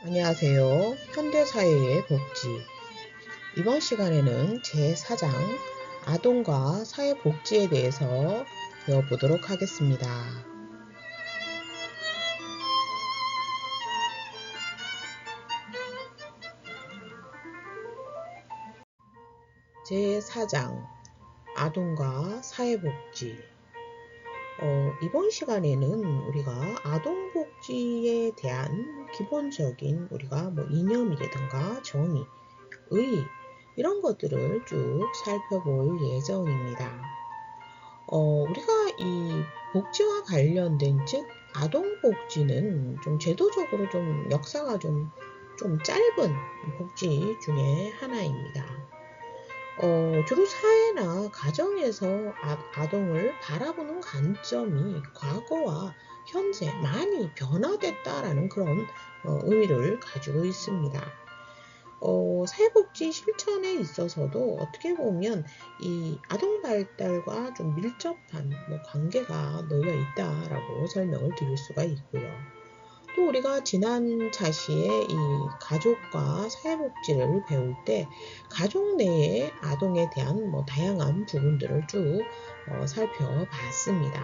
안녕하세요. 현대사회의 복지. 이번 시간에는 제4장 아동과 사회복지에 대해서 배워보도록 하겠습니다. 제4장 아동과 사회복지. 이번 시간에는 우리가 아동복지에 대한 기본적인 우리가 이념이라든가 정의, 의 이런 것들을 쭉 살펴볼 예정입니다. 우리가 이 복지와 관련된 즉 아동복지는 좀 제도적으로 좀 역사가 좀 짧은 복지 중에 하나입니다. 주로 사회나 가정에서 아동을 바라보는 관점이 과거와 현재 많이 변화됐다라는 그런 의미를 가지고 있습니다. 사회복지 실천에 있어서도 어떻게 보면 이 아동 발달과 좀 밀접한 관계가 놓여 있다라고 설명을 드릴 수가 있고요. 또 우리가 지난 차시에 이 가족과 사회복지를 배울 때 가족 내의 아동에 대한 다양한 부분들을 쭉 살펴봤습니다.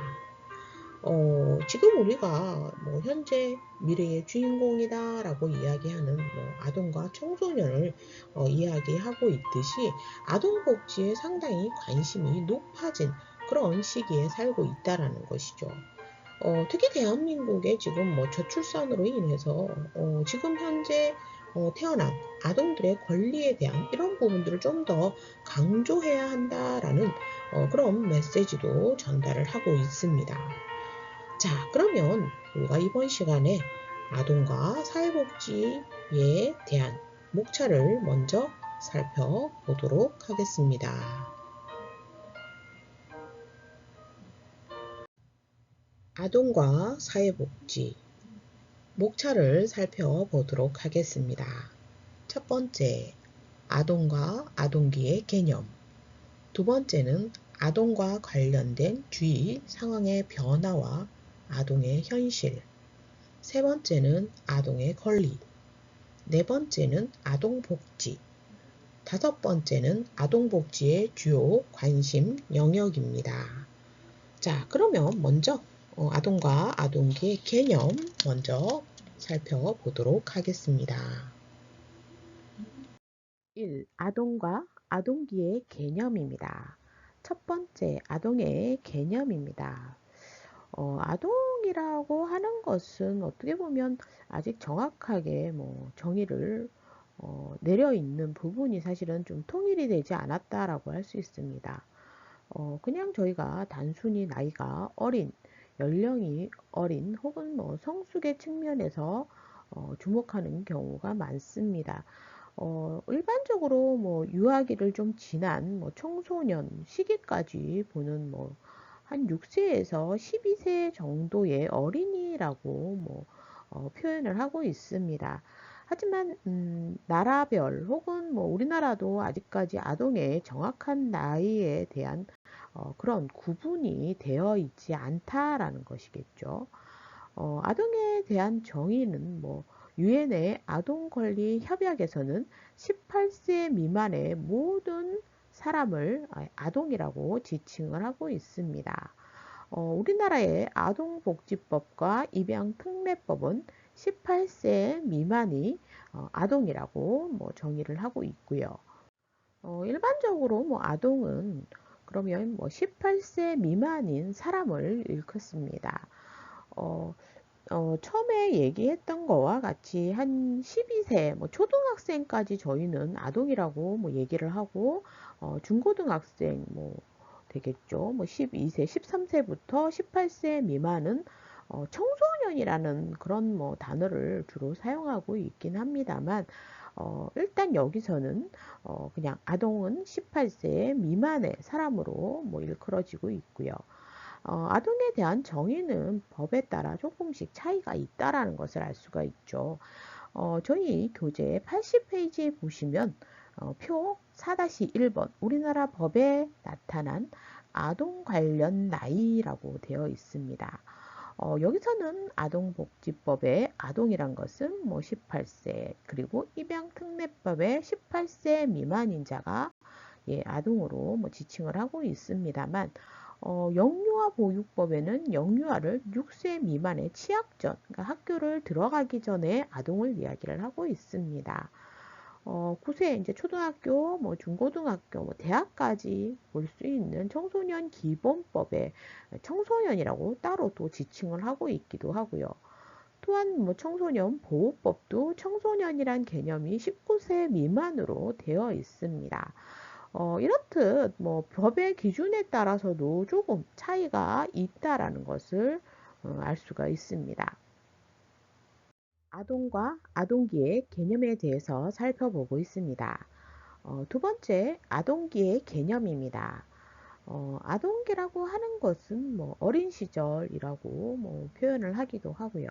지금 우리가 현재 미래의 주인공이다 라고 이야기하는 아동과 청소년을 이야기하고 있듯이 아동복지에 상당히 관심이 높아진 그런 시기에 살고 있다라는 것이죠. 특히 대한민국의 지금 저출산으로 인해서 지금 현재 태어난 아동들의 권리에 대한 이런 부분들을 좀 더 강조해야 한다라는 그런 메시지도 전달을 하고 있습니다. 자, 그러면 우리가 이번 시간에 아동과 사회복지에 대한 목차를 먼저 살펴보도록 하겠습니다. 아동과 사회복지 목차를 살펴보도록 하겠습니다. 첫 번째, 아동과 아동기의 개념. 두 번째는 아동과 관련된 주의 상황의 변화와 아동의 현실. 세 번째는 아동의 권리. 네 번째는 아동복지. 다섯 번째는 아동복지의 주요 관심 영역입니다. 자, 그러면 먼저 아동과 아동기의 개념 먼저 살펴보도록 하겠습니다. 1. 아동과 아동기의 개념입니다. 첫 번째, 아동의 개념입니다. 아동이라고 하는 것은 어떻게 보면 아직 정확하게 정의를 내려 있는 부분이 사실은 좀 통일이 되지 않았다라고 할 수 있습니다. 그냥 저희가 단순히 나이가 어린, 연령이 어린 혹은 성숙의 측면에서 주목하는 경우가 많습니다. 일반적으로 유아기를 좀 지난 청소년 시기까지 보는 한 6세에서 12세 정도의 어린이라고 표현을 하고 있습니다. 하지만 나라별 혹은 우리나라도 아직까지 아동의 정확한 나이에 대한 그런 구분이 되어 있지 않다라는 것이겠죠. 아동에 대한 정의는 유엔의 아동권리 협약에서는 18세 미만의 모든 사람을 아동이라고 지칭을 하고 있습니다. 우리나라의 아동복지법과 입양특례법은 18세 미만이 아동이라고 정의를 하고 있고요. 일반적으로 아동은 그러면 18세 미만인 사람을 일컫습니다. 어, 처음에 얘기했던 거와 같이 한 12세, 초등학생까지 저희는 아동이라고 얘기를 하고, 중고등학생 되겠죠. 12세, 13세부터 18세 미만은 청소년이라는 그런 단어를 주로 사용하고 있긴 합니다만, 일단 여기서는 그냥 아동은 18세 미만의 사람으로 일컬어지고 있고요. 아동에 대한 정의는 법에 따라 조금씩 차이가 있다라는 것을 알 수가 있죠. 저희 교재 80페이지에 보시면 표 4-1번 우리나라 법에 나타난 아동 관련 나이라고 되어 있습니다. 여기서는 아동복지법의 아동이란 것은 뭐 18세, 그리고 입양특례법의 18세 미만인 자가 예, 아동으로 뭐 지칭을 하고 있습니다만, 영유아 보육법에는 영유아를 6세 미만의 취약전, 그러니까 학교를 들어가기 전에 아동을 이야기를 하고 있습니다. 9세 이제 초등학교, 뭐 중고등학교, 뭐 대학까지 볼 수 있는 청소년 기본법에 청소년이라고 따로 또 지칭을 하고 있기도 하고요. 또한 뭐 청소년 보호법도 청소년이란 개념이 19세 미만으로 되어 있습니다. 이렇듯 뭐 법의 기준에 따라서도 조금 차이가 있다라는 것을 알 수가 있습니다. 아동과 아동기의 개념에 대해서 살펴보고 있습니다. 두 번째, 아동기의 개념입니다. 아동기라고 하는 것은 뭐 어린 시절이라고 뭐 표현을 하기도 하고요.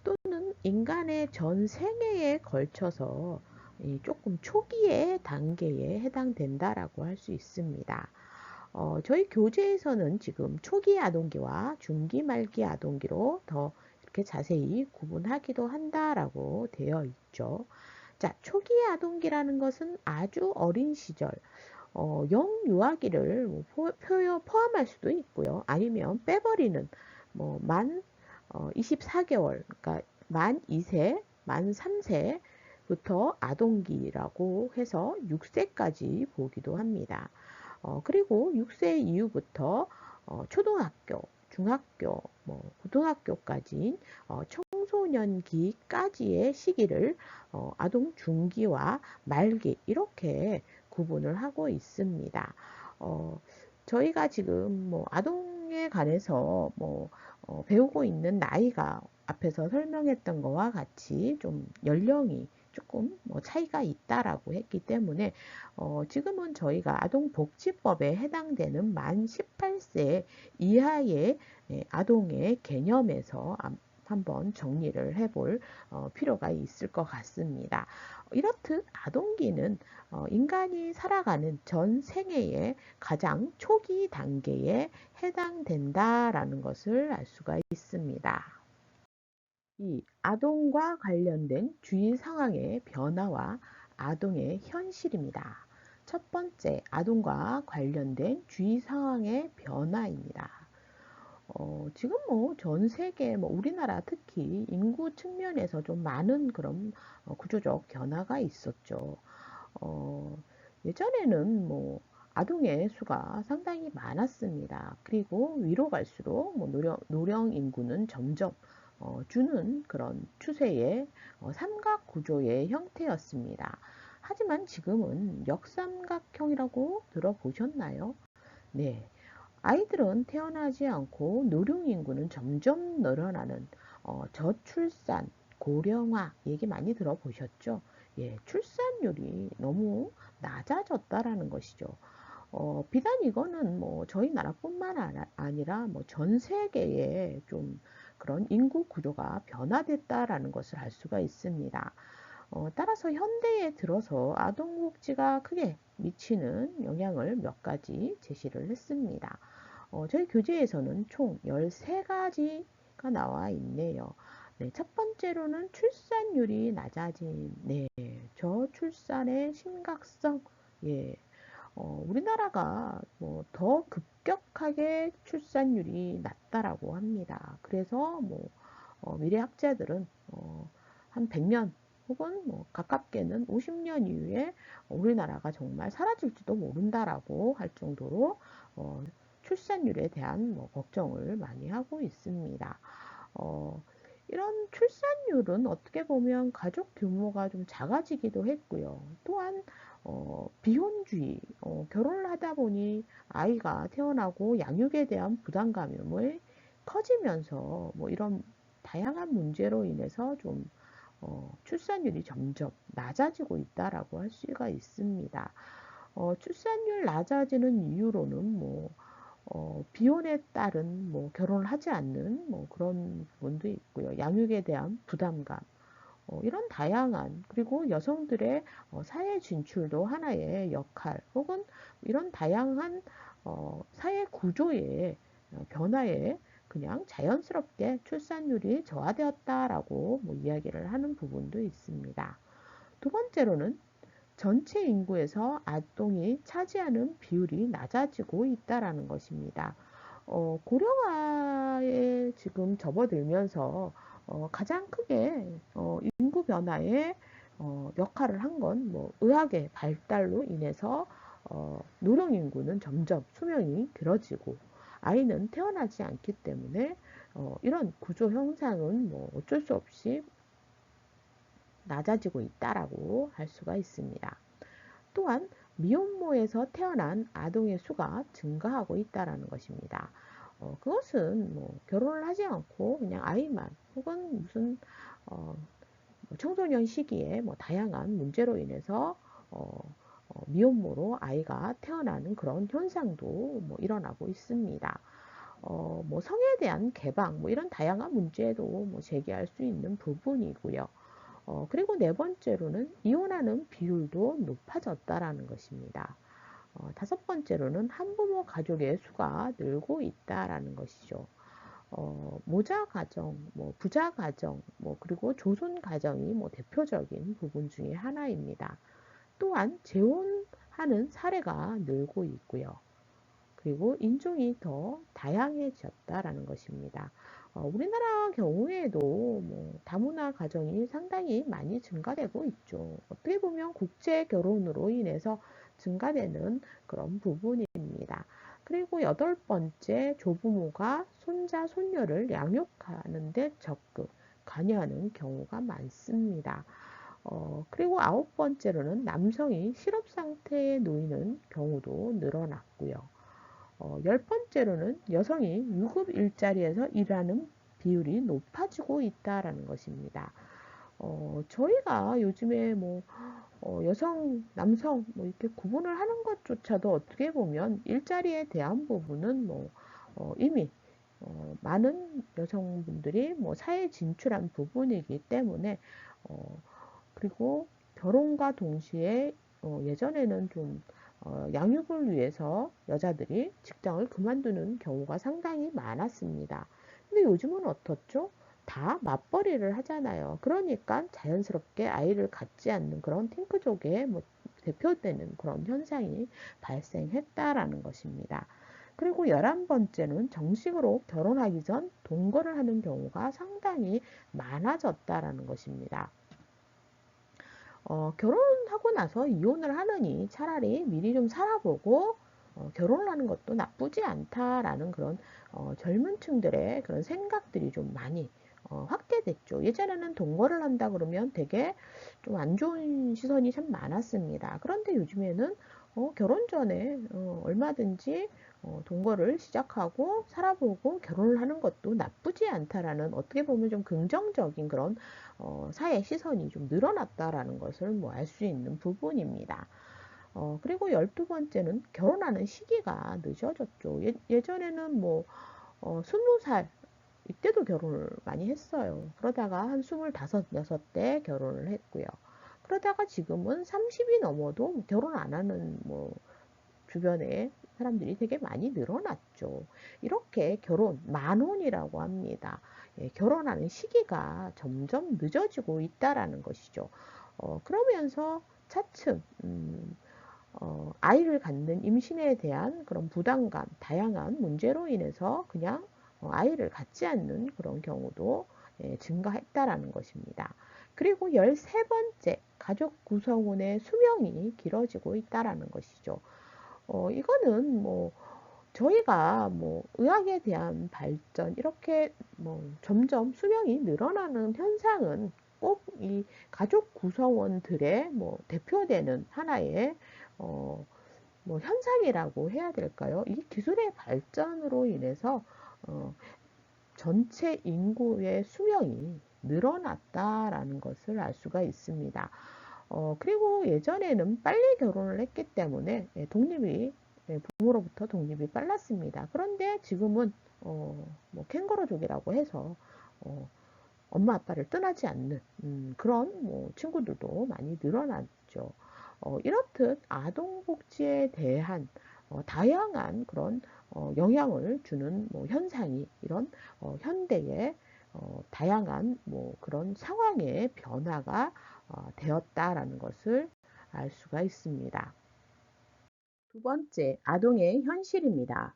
또는 인간의 전 생애에 걸쳐서 조금 초기의 단계에 해당된다라고 할 수 있습니다. 저희 교재에서는 지금 초기 아동기와 중기 말기 아동기로 더 이렇게 자세히 구분하기도 한다라고 되어 있죠. 자, 초기 아동기라는 것은 아주 어린 시절, 영유아기를 뭐 포함할 수도 있고요. 아니면 빼버리는 만 24개월, 그러니까 만 2세, 만 3세부터 아동기라고 해서 6세까지 보기도 합니다. 그리고 6세 이후부터 초등학교, 중학교, 뭐 고등학교까지 청소년기까지의 시기를 아동 중기와 말기 이렇게 구분을 하고 있습니다. 어, 저희가 지금 뭐 아동에 관해서 뭐 배우고 있는 나이가 앞에서 설명했던 거와 같이 좀 연령이 조금 뭐 차이가 있다라고 했기 때문에 지금은 저희가 아동복지법에 해당되는 만 18세 이하의 아동의 개념에서 한번 정리를 해볼 필요가 있을 것 같습니다. 이렇듯 아동기는 인간이 살아가는 전 생애의 가장 초기 단계에 해당된다라는 것을 알 수가 있습니다. 이 아동과 관련된 주위 상황의 변화와 아동의 현실입니다. 첫 번째, 아동과 관련된 주위 상황의 변화입니다. 지금 뭐 전 세계, 뭐 우리나라 특히 인구 측면에서 좀 많은 그런 구조적 변화가 있었죠. 어, 예전에는 뭐 아동의 수가 상당히 많았습니다. 그리고 위로 갈수록 뭐 노령 인구는 점점 주는 그런 추세의 삼각 구조의 형태였습니다. 하지만 지금은 역삼각형이라고 들어보셨나요? 네. 아이들은 태어나지 않고 노령 인구는 점점 늘어나는 저출산, 고령화 얘기 많이 들어보셨죠? 예, 출산율이 너무 낮아졌다라는 것이죠. 비단 이거는 뭐 저희 나라뿐만 아니라 뭐 전 세계에 좀 그런 인구 구조가 변화됐다라는 것을 알 수가 있습니다. 따라서 현대에 들어서 아동복지가 크게 미치는 영향을 몇 가지 제시를 했습니다. 저희 교재에서는 총 13가지가 나와 있네요. 네, 첫 번째로는 출산율이 낮아진, 네, 저출산의 심각성, 예, 우리나라가 뭐 더 급격하게 출산율이 낮다라고 합니다. 그래서 뭐 미래 학자들은 한 100년 혹은 뭐 가깝게는 50년 이후에 우리나라가 정말 사라질지도 모른다라고 할 정도로 어, 출산율에 대한 뭐 걱정을 많이 하고 있습니다. 어, 이런 출산율은 어떻게 보면 가족 규모가 좀 작아지기도 했고요. 또한 비혼주의, 결혼을 하다 보니 아이가 태어나고 양육에 대한 부담감이 커지면서 뭐 이런 다양한 문제로 인해서 좀 출산율이 점점 낮아지고 있다라고 할 수가 있습니다. 출산율 낮아지는 이유로는 뭐 비혼에 따른 뭐 결혼을 하지 않는 뭐 그런 부분도 있고요. 양육에 대한 부담감, 이런 다양한 그리고 여성들의 사회 진출도 하나의 역할 혹은 이런 다양한 사회 구조의 변화에 그냥 자연스럽게 출산율이 저하되었다라고 뭐 이야기를 하는 부분도 있습니다. 두 번째로는 전체 인구에서 아동이 차지하는 비율이 낮아지고 있다라는 것입니다. 고령화에 지금 접어들면서 가장 크게 인구 변화에 역할을 한 건 뭐 의학의 발달로 인해서 노령 인구는 점점 수명이 길어지고 아이는 태어나지 않기 때문에 이런 구조 형상은 뭐 어쩔 수 없이 낮아지고 있다라고 할 수가 있습니다. 또한 미혼모에서 태어난 아동의 수가 증가하고 있다라는 것입니다. 그것은 뭐 결혼을 하지 않고 그냥 아이만 혹은 무슨 청소년 시기에 뭐 다양한 문제로 인해서 미혼모로 아이가 태어나는 그런 현상도 뭐 일어나고 있습니다. 뭐 성에 대한 개방 뭐 이런 다양한 문제도 뭐 제기할 수 있는 부분이고요. 그리고 네 번째로는 이혼하는 비율도 높아졌다라는 것입니다. 다섯 번째로는 한부모 가족의 수가 늘고 있다라는 것이죠. 모자 가정, 뭐 부자 가정, 뭐 그리고 조선 가정이 뭐 대표적인 부분 중에 하나입니다. 또한 재혼하는 사례가 늘고 있고요. 그리고 인종이 더 다양해졌다라는 것입니다. 우리나라 경우에도 뭐 다문화 가정이 상당히 많이 증가되고 있죠. 어떻게 보면 국제 결혼으로 인해서 증가되는 그런 부분입니다. 그리고 여덟 번째, 조부모가 손자, 손녀를 양육하는 데 적극 관여하는 경우가 많습니다. 그리고 아홉 번째로는 남성이 실업 상태에 놓이는 경우도 늘어났고요. 열 번째로는 여성이 유급 일자리에서 일하는 비율이 높아지고 있다라는 것입니다. 저희가 요즘에 뭐 여성, 남성 뭐 이렇게 구분을 하는 것조차도 어떻게 보면 일자리에 대한 부분은 뭐 이미 많은 여성분들이 뭐 사회에 진출한 부분이기 때문에 그리고 결혼과 동시에 예전에는 좀 양육을 위해서 여자들이 직장을 그만두는 경우가 상당히 많았습니다. 근데 요즘은 어떻죠? 다 맞벌이를 하잖아요. 그러니까 자연스럽게 아이를 갖지 않는 그런 탱크족의 뭐 대표되는 그런 현상이 발생했다라는 것입니다. 그리고 11번째는 정식으로 결혼하기 전 동거를 하는 경우가 상당히 많아졌다라는 것입니다. 결혼하고 나서 이혼을 하느니 차라리 미리 좀 살아보고 결혼을 하는 것도 나쁘지 않다라는 그런 젊은 층들의 그런 생각들이 좀 많이 확대됐죠. 예전에는 동거를 한다 그러면 되게 좀 안 좋은 시선이 참 많았습니다. 그런데 요즘에는 결혼 전에 얼마든지 동거를 시작하고 살아보고 결혼을 하는 것도 나쁘지 않다라는 어떻게 보면 좀 긍정적인 그런 사회 시선이 좀 늘어났다라는 것을 뭐 알 수 있는 부분입니다. 그리고 12번째는 결혼하는 시기가 늦어졌죠. 예전에는 뭐 20살 이때도 결혼을 많이 했어요. 그러다가 한 25, 6대 결혼을 했고요. 그러다가 지금은 30이 넘어도 뭐 결혼 안 하는 뭐 주변에 사람들이 되게 많이 늘어났죠. 이렇게 결혼, 만혼이라고 합니다. 예, 결혼하는 시기가 점점 늦어지고 있다라는 것이죠. 그러면서 차츰, 아이를 갖는 임신에 대한 그런 부담감, 다양한 문제로 인해서 그냥 아이를 갖지 않는 그런 경우도 예, 증가했다라는 것입니다. 그리고 13번째, 가족 구성원의 수명이 길어지고 있다라는 것이죠. 이거는 뭐 저희가 뭐 의학에 대한 발전 이렇게 뭐 점점 수명이 늘어나는 현상은 꼭 이 가족 구성원들의 뭐 대표되는 하나의 어 뭐 현상이라고 해야 될까요? 이 기술의 발전으로 인해서 어 전체 인구의 수명이 늘어났다라는 것을 알 수가 있습니다. 그리고 예전에는 빨리 결혼을 했기 때문에 예, 독립이 예, 부모로부터 독립이 빨랐습니다. 그런데 지금은 뭐 캥거루족이라고 해서 어, 엄마 아빠를 떠나지 않는 그런 뭐 친구들도 많이 늘어났죠. 이렇듯 아동 복지에 대한 다양한 그런 영향을 주는 뭐 현상이 이런 현대의 다양한 뭐 그런 상황의 변화가 되었다라는 것을 알 수가 있습니다. 두 번째, 아동의 현실입니다.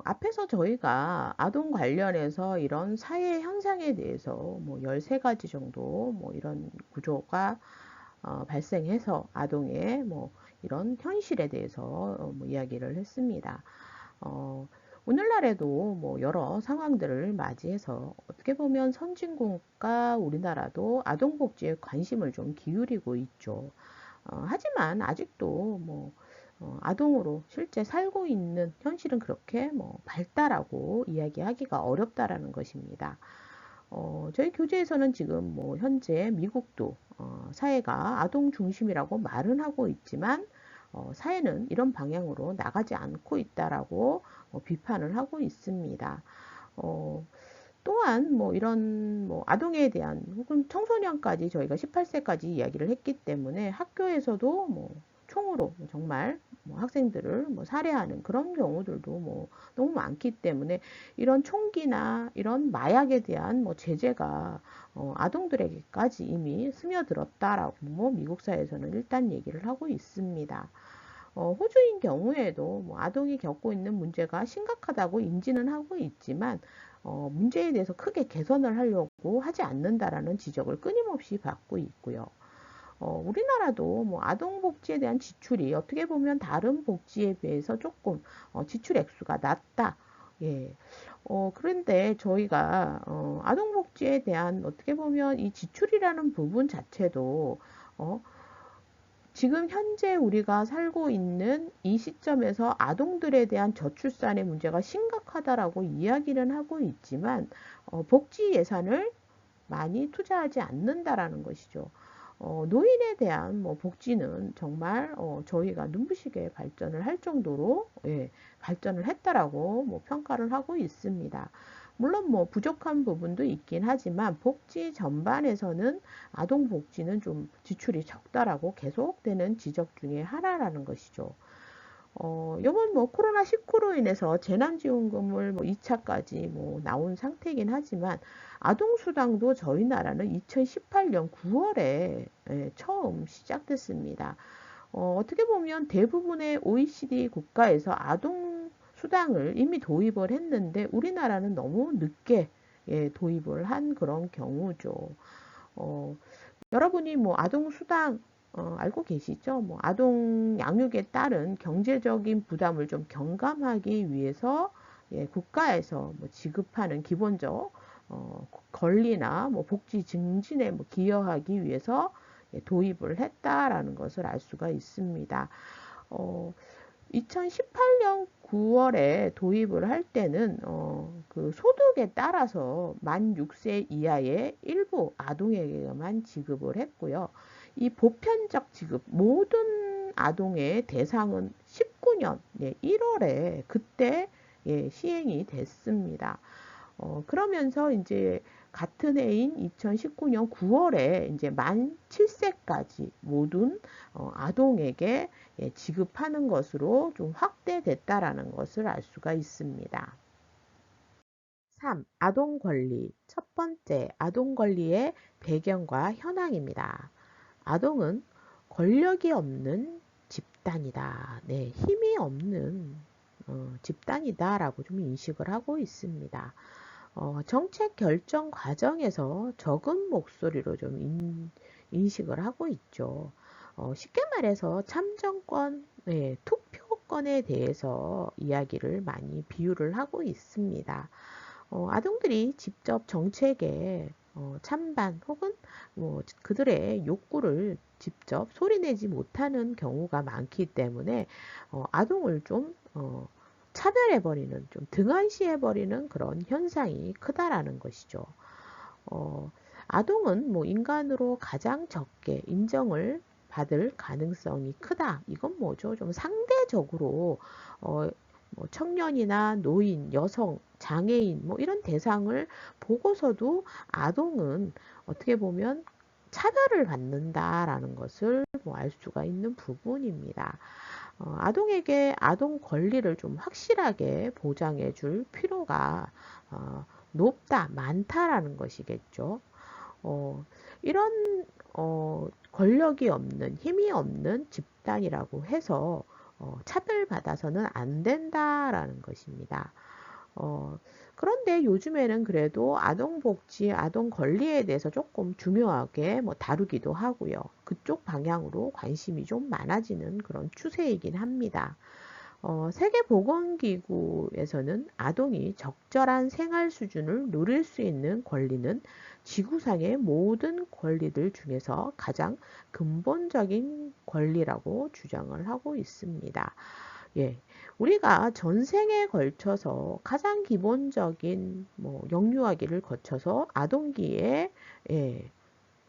앞에서 저희가 아동 관련해서 이런 사회 현상에 대해서 뭐 13가지 정도 뭐 이런 구조가 발생해서 아동의 뭐 이런 현실에 대해서 뭐 이야기를 했습니다. 어, 오늘날에도 뭐 여러 상황들을 맞이해서 어떻게 보면 선진국가 우리나라도 아동복지에 관심을 좀 기울이고 있죠. 하지만 아직도 뭐 아동으로 실제 살고 있는 현실은 그렇게 뭐 밝다라고 이야기하기가 어렵다라는 것입니다. 저희 교재에서는 지금 뭐 현재 미국도 사회가 아동 중심이라고 말은 하고 있지만 사회는 이런 방향으로 나가지 않고 있다라고 비판을 하고 있습니다. 어, 또한 뭐 이런 뭐 아동에 대한 혹은 청소년까지 저희가 18세까지 이야기를 했기 때문에 학교에서도 뭐 총으로 정말 뭐 학생들을 뭐 살해하는 그런 경우들도 뭐 너무 많기 때문에 이런 총기나 이런 마약에 대한 뭐 제재가 아동들에게까지 이미 스며들었다라고 뭐 미국 사회에서는 일단 얘기를 하고 있습니다. 호주인 경우에도 뭐 아동이 겪고 있는 문제가 심각하다고 인지는 하고 있지만 문제에 대해서 크게 개선을 하려고 하지 않는다라는 지적을 끊임없이 받고 있고요. 우리나라도 뭐 아동 복지에 대한 지출이 어떻게 보면 다른 복지에 비해서 조금 지출 액수가 낮다. 예. 그런데 저희가 아동 복지에 대한 어떻게 보면 이 지출이라는 부분 자체도 어, 지금 현재 우리가 살고 있는 이 시점에서 아동들에 대한 저출산의 문제가 심각하다라고 이야기는 하고 있지만 복지 예산을 많이 투자하지 않는다라는 것이죠. 노인에 대한 뭐 복지는 정말 저희가 눈부시게 발전을 할 정도로 예, 발전을 했다라고 뭐 평가를 하고 있습니다. 물론 뭐 부족한 부분도 있긴 하지만 복지 전반에서는 아동 복지는 좀 지출이 적다라고 계속되는 지적 중에 하나라는 것이죠. 요번 뭐 코로나19로 인해서 재난지원금을 뭐 2차까지 뭐 나온 상태이긴 하지만 아동수당도 저희 나라는 2018년 9월에 처음 시작됐습니다. 어떻게 보면 대부분의 OECD 국가에서 아동 수당을 이미 도입을 했는데 우리나라는 너무 늦게 도입을 한 그런 경우죠. 어, 여러분이 뭐 아동 수당 알고 계시죠? 뭐 아동 양육에 따른 경제적인 부담을 좀 경감하기 위해서 국가에서 뭐 지급하는 기본적 권리나 뭐 복지 증진에 뭐 기여하기 위해서 도입을 했다라는 것을 알 수가 있습니다. 어, 2018년 9월에 도입을 할 때는 그 소득에 따라서 만 6세 이하의 일부 아동에게만 지급을 했고요. 이 보편적 지급 모든 아동의 대상은 19년 1월에 그때 시행이 됐습니다. 그러면서 이제 같은 해인 2019년 9월에 이제 만 7세까지 모든 아동에게 지급하는 것으로 좀 확대됐다라는 것을 알 수가 있습니다. 3. 아동 권리. 첫 번째, 아동 권리의 배경과 현황입니다. 아동은 권력이 없는 집단이다. 네, 힘이 없는 집단이다라고 좀 인식을 하고 있습니다. 정책 결정 과정에서 적은 목소리로 좀 인식을 하고 있죠. 쉽게 말해서 참정권, 투표권에 대해서 이야기를 많이 비유를 하고 있습니다. 아동들이 직접 정책에 찬반 혹은 뭐 그들의 욕구를 직접 소리내지 못하는 경우가 많기 때문에 아동을 좀 차별해버리는, 좀 등한시해버리는 그런 현상이 크다라는 것이죠. 어, 아동은 뭐 인간으로 가장 적게 인정을 받을 가능성이 크다. 이건 뭐죠? 좀 상대적으로 어, 뭐 청년이나 노인, 여성, 장애인 뭐 이런 대상을 보고서도 아동은 어떻게 보면 차별을 받는다라는 것을 뭐 알 수가 있는 부분입니다. 아동에게 아동 권리를 좀 확실하게 보장해 줄 필요가 높다, 많다라는 것이겠죠. 어, 이런 권력이 없는, 힘이 없는 집단이라고 해서 차별받아서는 안 된다라는 것입니다. 어, 그런데 요즘에는 그래도 아동복지, 아동 권리에 대해서 조금 중요하게 뭐 다루기도 하고요. 그쪽 방향으로 관심이 좀 많아지는 그런 추세이긴 합니다. 세계보건기구에서는 아동이 적절한 생활 수준을 누릴 수 있는 권리는 지구상의 모든 권리들 중에서 가장 근본적인 권리라고 주장을 하고 있습니다. 예, 우리가 전생에 걸쳐서 가장 기본적인 뭐 영유아기를 거쳐서 아동기에 예,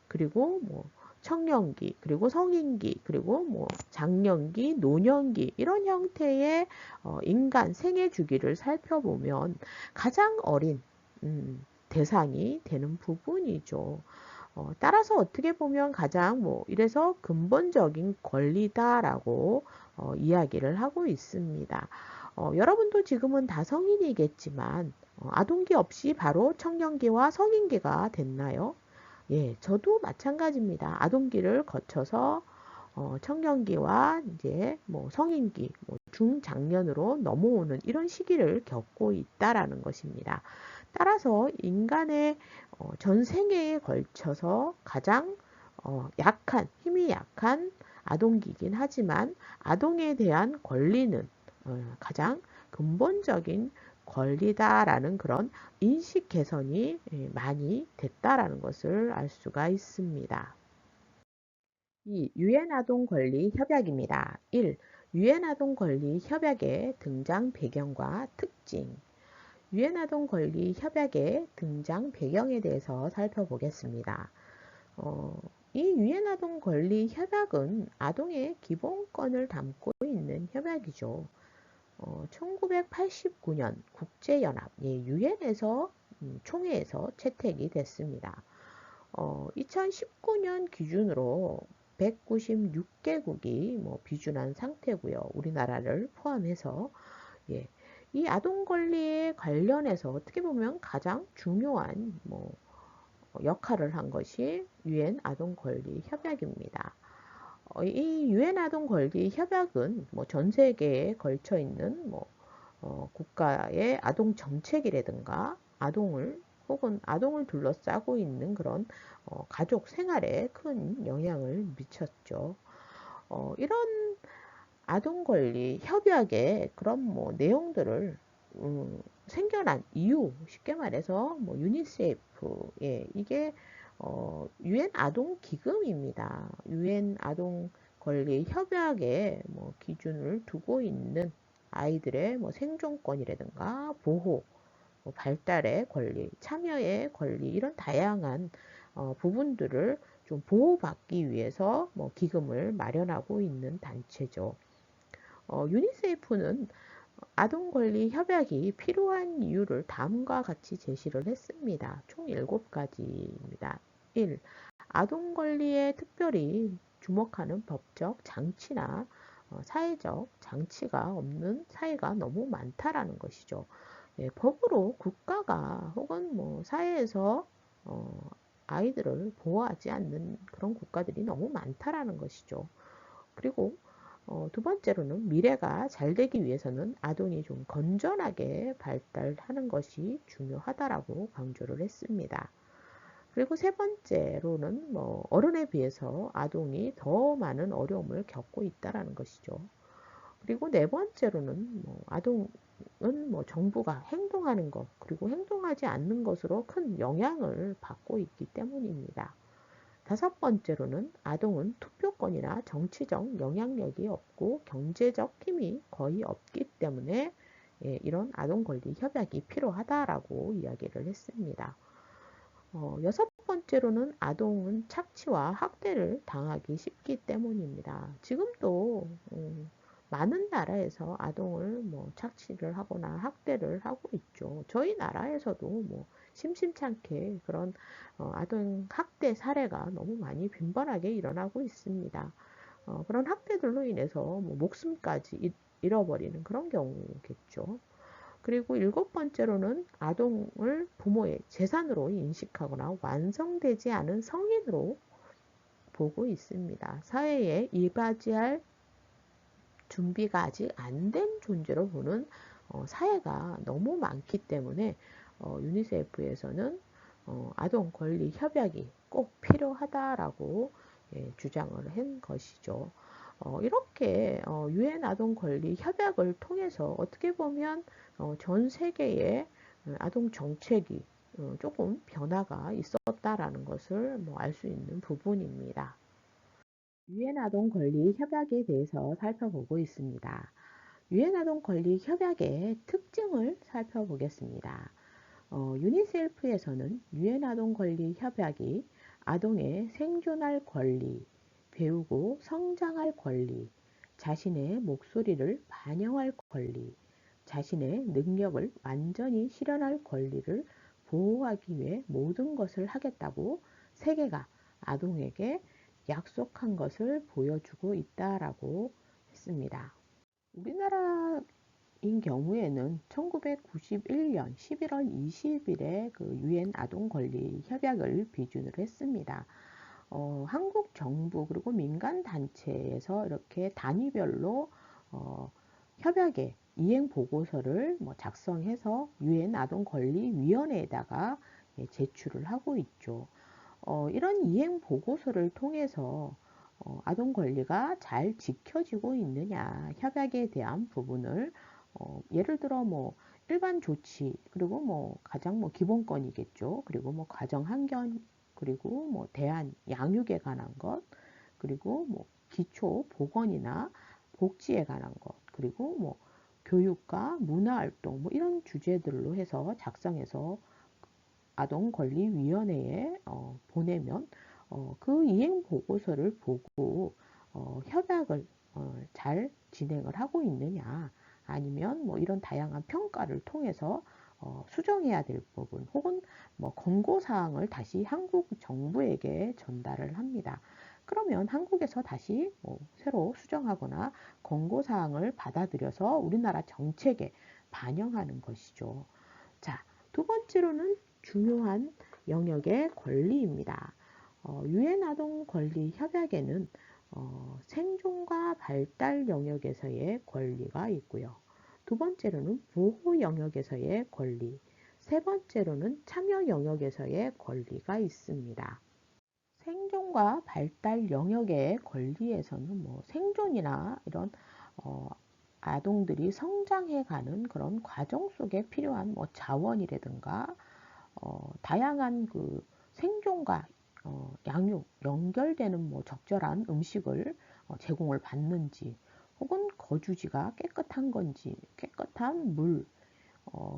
그리고 뭐 청년기, 그리고 성인기, 그리고 뭐 장년기, 노년기 이런 형태의 인간 생애 주기를 살펴보면 가장 어린 대상이 되는 부분이죠. 따라서 어떻게 보면 가장 뭐 이래서 근본적인 권리다라고 이야기를 하고 있습니다. 여러분도 지금은 다 성인이겠지만 아동기 없이 바로 청년기와 성인기가 됐나요? 예, 저도 마찬가지입니다. 아동기를 거쳐서 청년기와 이제 뭐 성인기, 뭐 중장년으로 넘어오는 이런 시기를 겪고 있다라는 것입니다. 따라서 인간의 전 생애에 걸쳐서 가장 약한, 힘이 약한 아동기이긴 하지만 아동에 대한 권리는 가장 근본적인 권리다라는 그런 인식 개선이 많이 됐다라는 것을 알 수가 있습니다. 2. 유엔 아동 권리 협약입니다. 1. 유엔 아동 권리 협약의 등장 배경과 특징. 유엔 아동 권리 협약의 등장 배경에 대해서 살펴보겠습니다. 이 유엔 아동 권리 협약은 아동의 기본권을 담고 있는 협약이죠. 1989년 국제연합 유엔에서 총회에서 채택이 됐습니다. 2019년 기준으로 196개국이 뭐 비준한 상태고요. 우리나라를 포함해서 예, 이 아동 권리에 관련해서 어떻게 보면 가장 중요한 뭐 역할을 한 것이 유엔 아동 권리 협약입니다. 이 유엔 아동 권리 협약은 뭐 전 세계에 걸쳐 있는 뭐 국가의 아동 정책이라든가 아동을 혹은 아동을 둘러싸고 있는 그런 가족 생활에 큰 영향을 미쳤죠. 이런 아동 권리 협약의 그런 뭐 내용들을 생겨난 이유, 쉽게 말해서 뭐 유니세프, 예, 이게 유엔 아동 기금입니다. 유엔 아동 권리 협약에 뭐 기준을 두고 있는 아이들의 뭐 생존권이라든가 보호, 뭐 발달의 권리, 참여의 권리 이런 다양한 부분들을 좀 보호받기 위해서 뭐 기금을 마련하고 있는 단체죠. 유니세프는 아동 권리 협약이 필요한 이유를 다음과 같이 제시를 했습니다. 총 7가지입니다. 1. 아동 권리에 특별히 주목하는 법적 장치나 사회적 장치가 없는 사회가 너무 많다라는 것이죠. 예, 법으로 국가가 혹은 뭐 사회에서 아이들을 보호하지 않는 그런 국가들이 너무 많다라는 것이죠. 그리고 두 번째로는 미래가 잘 되기 위해서는 아동이 좀 건전하게 발달하는 것이 중요하다라고 강조를 했습니다. 그리고 세 번째로는 뭐 어른에 비해서 아동이 더 많은 어려움을 겪고 있다라는 것이죠. 그리고 네 번째로는 뭐 아동은 뭐 정부가 행동하는 것 그리고 행동하지 않는 것으로 큰 영향을 받고 있기 때문입니다. 다섯 번째로는 아동은 투표권이나 정치적 영향력이 없고 경제적 힘이 거의 없기 때문에 이런 아동 권리 협약이 필요하다라고 이야기를 했습니다. 여섯 번째로는 아동은 착취와 학대를 당하기 쉽기 때문입니다. 지금도 많은 나라에서 아동을 뭐 착취를 하거나 학대를 하고 있죠. 저희 나라에서도 뭐 심심찮게 그런 아동 학대 사례가 너무 많이 빈번하게 일어나고 있습니다. 그런 학대들로 인해서 뭐 목숨까지 잃어버리는 그런 경우겠죠. 그리고 일곱 번째로는 아동을 부모의 재산으로 인식하거나 완성되지 않은 성인으로 보고 있습니다. 사회에 이바지할 준비가 아직 안 된 존재로 보는 사회가 너무 많기 때문에 유니세프에서는 아동 권리 협약이 꼭 필요하다라고 주장을 한 것이죠. 이렇게 유엔 아동 권리 협약을 통해서 어떻게 보면 전 세계의 아동 정책이 조금 변화가 있었다라는 것을 뭐 알 수 있는 부분입니다. 유엔 아동 권리 협약에 대해서 살펴보고 있습니다. 유엔 아동 권리 협약의 특징을 살펴보겠습니다. 유니셀프에서는 유엔 아동 권리 협약이 아동의 생존할 권리, 배우고 성장할 권리, 자신의 목소리를 반영할 권리, 자신의 능력을 완전히 실현할 권리를 보호하기 위해 모든 것을 하겠다고 세계가 아동에게 약속한 것을 보여주고 있다라고 했습니다. 우리나라인 경우에는 1991년 11월 20일에 그 유엔 아동 권리 협약을 비준으로 했습니다. 한국 정부 그리고 민간 단체에서 이렇게 단위별로 협약의 이행 보고서를 뭐 작성해서 유엔 아동 권리 위원회에다가 제출을 하고 있죠. 이런 이행 보고서를 통해서 아동 권리가 잘 지켜지고 있느냐, 협약에 대한 부분을 예를 들어 뭐 일반 조치, 그리고 뭐 가장 뭐 기본권이겠죠. 그리고 뭐 가정 환경, 그리고 뭐 대안, 양육에 관한 것, 그리고 뭐 기초 보건이나 복지에 관한 것, 그리고 뭐 교육과 문화활동 뭐 이런 주제들로 해서 작성해서 아동권리위원회에 보내면 그 이행 보고서를 보고 협약을 잘 진행을 하고 있느냐, 아니면 뭐 이런 다양한 평가를 통해서 수정해야 될 부분 혹은 뭐 권고 사항을 다시 한국 정부에게 전달을 합니다. 그러면 한국에서 다시 뭐 새로 수정하거나 권고 사항을 받아들여서 우리나라 정책에 반영하는 것이죠. 자, 두 번째로는 중요한 영역의 권리입니다. 유엔 아동 권리 협약에는 생존과 발달 영역에서의 권리가 있고요. 두 번째로는 보호 영역에서의 권리, 세 번째로는 참여 영역에서의 권리가 있습니다. 생존과 발달 영역의 권리에서는 뭐 생존이나 이런 어, 아동들이 성장해가는 그런 과정 속에 필요한 뭐 자원이라든가 다양한 그 생존과 양육 연결되는 뭐 적절한 음식을 제공을 받는지, 혹은 거주지가 깨끗한 건지, 깨끗한 물,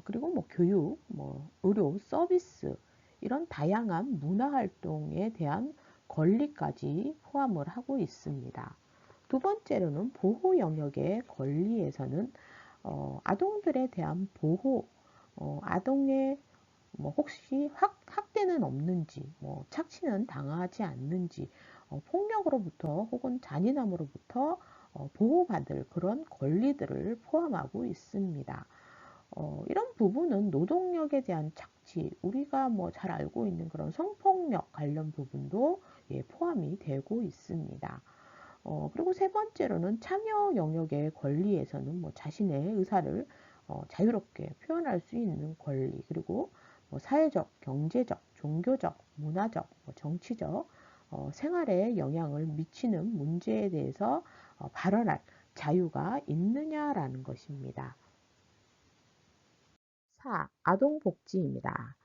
그리고 뭐 교육, 뭐 의료 서비스, 이런 다양한 문화 활동에 대한 권리까지 포함을 하고 있습니다. 두 번째로는 보호 영역의 권리에서는 아동들에 대한 보호, 아동의 뭐 혹시 학대는 없는지, 뭐 착취는 당하지 않는지, 폭력으로부터 혹은 잔인함으로부터 보호받을 그런 권리들을 포함하고 있습니다. 이런 부분은 노동력에 대한 착취, 우리가 뭐 잘 알고 있는 그런 성폭력 관련 부분도 포함이 되고 있습니다. 그리고 세 번째로는 참여 영역의 권리에서는 뭐 자신의 의사를 자유롭게 표현할 수 있는 권리, 그리고 뭐 사회적, 경제적, 종교적, 문화적, 뭐 정치적, 생활에 영향을 미치는 문제에 대해서 발언할 자유가 있느냐라는 것입니다. 4. 아동복지입니다.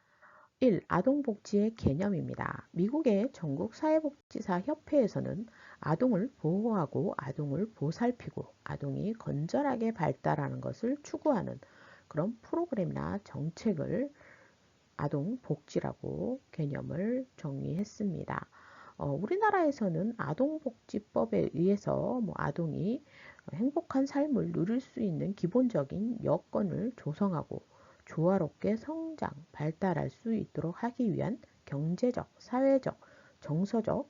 1. 아동복지의 개념입니다. 미국의 전국 사회복지사 협회에서는 아동을 보호하고 아동을 보살피고 아동이 건전하게 발달하는 것을 추구하는 그런 프로그램이나 정책을 아동복지라고 개념을 정의했습니다. 우리나라에서는 아동복지법에 의해서 뭐 아동이 행복한 삶을 누릴 수 있는 기본적인 여건을 조성하고 조화롭게 성장, 발달할 수 있도록 하기 위한 경제적, 사회적, 정서적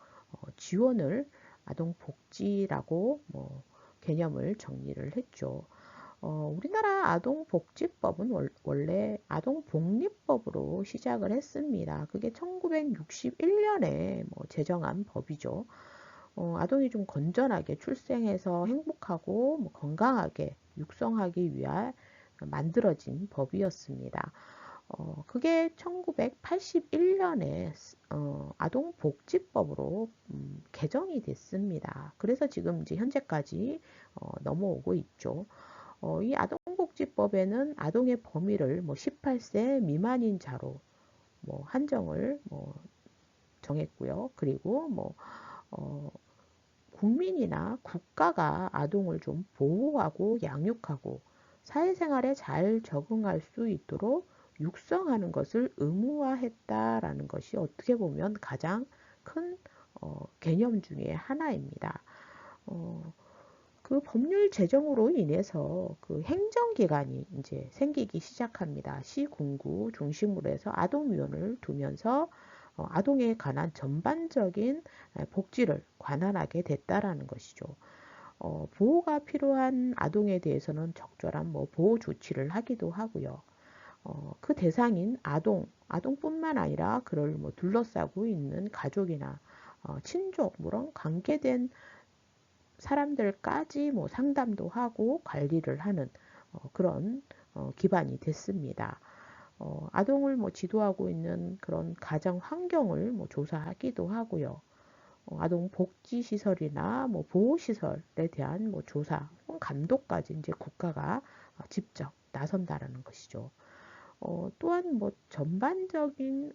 지원을 아동복지라고 뭐 개념을 정리를 했죠. 우리나라 아동복지법은 원래 아동복리법으로 시작을 했습니다. 그게 1961년에 뭐 제정한 법이죠. 아동이 좀 건전하게 출생해서 행복하고 뭐 건강하게 육성하기 위해 만들어진 법이었습니다. 그게 1981년에 아동복지법으로 개정이 됐습니다. 그래서 지금 이제 현재까지 넘어오고 있죠. 이 아동복지법에는 아동의 범위를 뭐 18세 미만인 자로 뭐 한정을 뭐 정했고요. 그리고 뭐 어, 국민이나 국가가 아동을 좀 보호하고 양육하고 사회생활에 잘 적응할 수 있도록 육성하는 것을 의무화했다라는 것이 어떻게 보면 가장 큰 개념 중에 하나입니다. 어, 그 법률 제정으로 인해서 그 행정기관이 이제 생기기 시작합니다. 시군구 중심으로 해서 아동위원회를 두면서 아동에 관한 전반적인 복지를 관할하게 됐다라는 것이죠. 보호가 필요한 아동에 대해서는 적절한 뭐 보호 조치를 하기도 하고요. 그 대상인 아동뿐만 아니라 그를 뭐 둘러싸고 있는 가족이나 친족, 물론 관계된 사람들까지 뭐 상담도 하고 관리를 하는 그런 기반이 됐습니다. 아동을 뭐 지도하고 있는 그런 가정 환경을 뭐 조사하기도 하고요. 아동 복지 시설이나 뭐 보호 시설에 대한 뭐 조사, 감독까지 이제 국가가 직접 나선다라는 것이죠. 또한 뭐 전반적인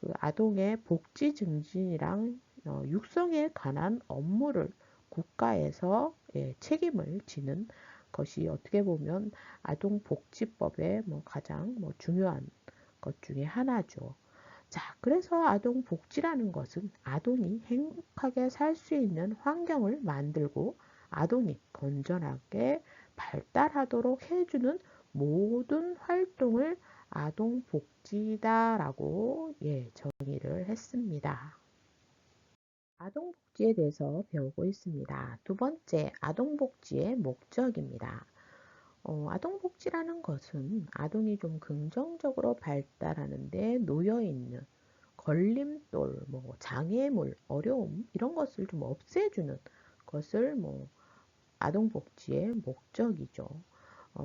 그 아동의 복지 증진이랑 육성에 관한 업무를 국가에서 책임을 지는 것이 어떻게 보면 아동복지법의 뭐 가장 뭐 중요한 것 중에 하나죠. 자, 그래서 아동복지라는 것은 아동이 행복하게 살 수 있는 환경을 만들고 아동이 건전하게 발달하도록 해주는 모든 활동을 아동복지다라고 정의를 했습니다. 아동복지에 대해서 배우고 있습니다. 두 번째, 아동복지의 목적입니다. 아동복지라는 것은 아동이 좀 긍정적으로 발달하는 데 놓여 있는 걸림돌, 뭐 장애물, 어려움 이런 것을 좀 없애주는 것을 뭐 아동복지의 목적이죠.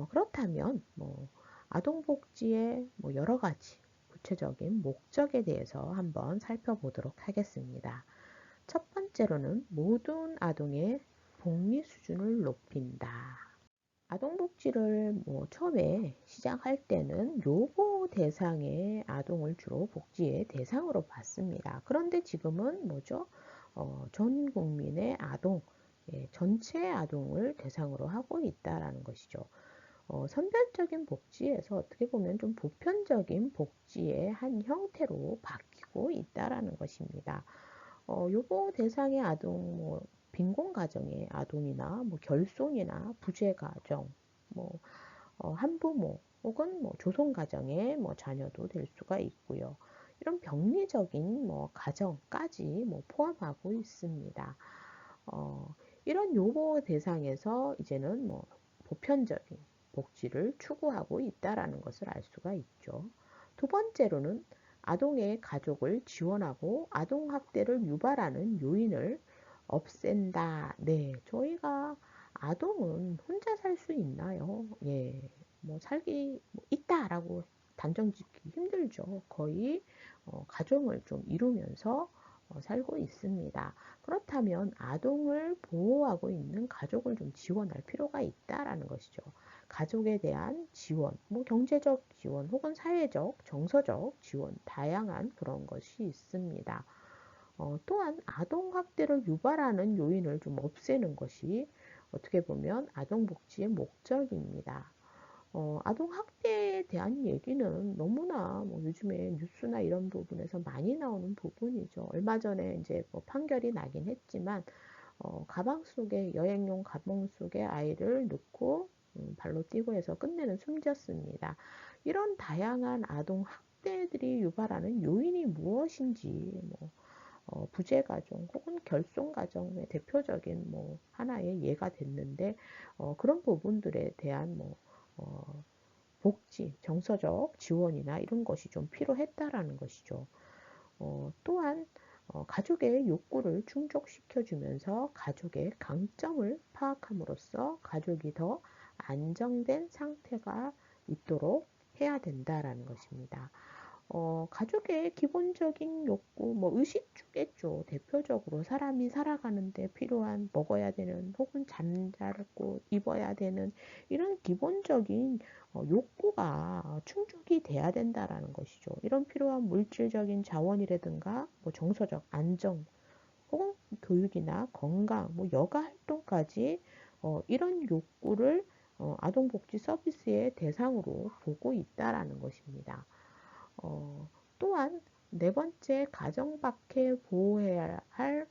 그렇다면 뭐 아동복지의 뭐 여러 가지 구체적인 목적에 대해서 한번 살펴보도록 하겠습니다. 첫 번째로는 모든 아동의 복리 수준을 높인다. 아동복지를 뭐 처음에 시작할 때는 요보 대상의 아동을 주로 복지의 대상으로 봤습니다. 그런데 지금은 뭐죠? 전 국민의 아동, 전체 아동을 대상으로 하고 있다라는 것이죠. 선별적인 복지에서 어떻게 보면 좀 보편적인 복지의 한 형태로 바뀌고 있다라는 것입니다. 요거 대상의 아동, 뭐 빈곤 가정의 아동이나 뭐 결손이나 부재 가정, 뭐 한부모 혹은 뭐 조성 가정의 뭐 자녀도 될 수가 있고요. 이런 병리적인 뭐 가정까지 뭐 포함하고 있습니다. 이런 요구 대상에서 이제는 뭐 보편적인 복지를 추구하고 있다라는 것을 알 수가 있죠. 두 번째로는 아동의 가족을 지원하고 아동학대를 유발하는 요인을 없앤다. 네, 저희가 아동은 혼자 살 수 있나요? 예, 뭐 살기 뭐 있다라고 단정 짓기 힘들죠. 거의 가정을 좀 이루면서 살고 있습니다. 그렇다면 아동을 보호하고 있는 가족을 좀 지원할 필요가 있다라는 것이죠. 가족에 대한 지원, 뭐 경제적 지원 혹은 사회적, 정서적 지원, 다양한 그런 것이 있습니다. 또한 아동학대를 유발하는 요인을 좀 없애는 것이 어떻게 보면 아동복지의 목적입니다. 아동학대에 대한 얘기는 너무나 뭐 요즘에 뉴스나 이런 부분에서 많이 나오는 부분이죠. 얼마 전에 이제 뭐 판결이 나긴 했지만, 가방 속에, 여행용 가방 속에 아이를 넣고, 발로 뛰고 해서 끝내는 숨졌습니다. 이런 다양한 아동학대들이 유발하는 요인이 무엇인지, 뭐, 부재가정 혹은 결손가정의 대표적인 뭐 하나의 예가 됐는데 그런 부분들에 대한 뭐 복지, 정서적 지원이나 이런 것이 좀 필요했다라는 것이죠. 또한 가족의 욕구를 충족시켜주면서 가족의 강점을 파악함으로써 가족이 더 안정된 상태가 있도록 해야 된다라는 것입니다. 가족의 기본적인 욕구, 뭐 의식주겠죠. 대표적으로 사람이 살아가는데 필요한 먹어야 되는 혹은 잠자고 입어야 되는 이런 기본적인 욕구가 충족이 돼야 된다라는 것이죠. 이런 필요한 물질적인 자원이라든가 뭐 정서적 안정 혹은 교육이나 건강, 뭐 여가 활동까지 이런 욕구를 아동복지 서비스의 대상으로 보고 있다라는 것입니다. 또한 네 번째, 가정 밖에 보호해야 할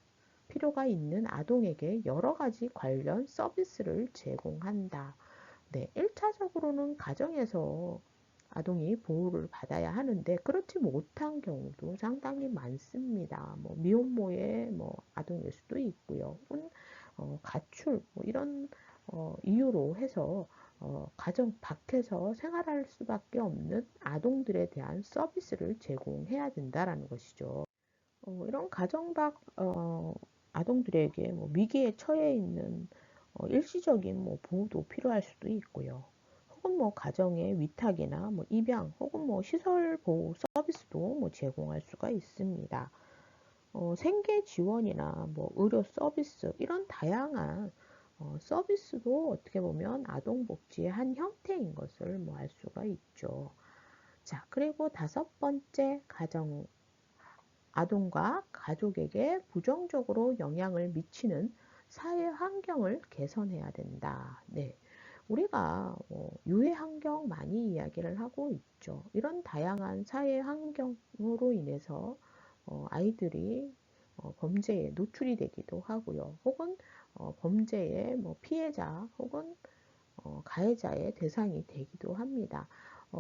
필요가 있는 아동에게 여러 가지 관련 서비스를 제공한다. 네, 1차적으로는 가정에서 아동이 보호를 받아야 하는데 그렇지 못한 경우도 상당히 많습니다. 뭐 미혼모의 뭐 아동일 수도 있고요. 혹은 가출 뭐 이런 이유로 해서 가정 밖에서 생활할 수밖에 없는 아동들에 대한 서비스를 제공해야 된다라는 것이죠. 이런 가정 밖 아동들에게 뭐 위기에 처해 있는 일시적인 뭐 보호도 필요할 수도 있고요. 혹은 뭐 가정의 위탁이나 뭐 입양 혹은 뭐 시설 보호 서비스도 뭐 제공할 수가 있습니다. 생계 지원이나 뭐 의료 서비스 이런 다양한 서비스도 어떻게 보면 아동 복지의 한 형태인 것을 뭐 알 수가 있죠. 자, 그리고 다섯 번째, 아동과 가족에게 부정적으로 영향을 미치는 사회 환경을 개선해야 된다. 네. 우리가 유해 환경 많이 이야기를 하고 있죠. 이런 다양한 사회 환경으로 인해서 아이들이 범죄에 노출이 되기도 하고요. 혹은 범죄의 뭐 피해자 혹은 가해자의 대상이 되기도 합니다.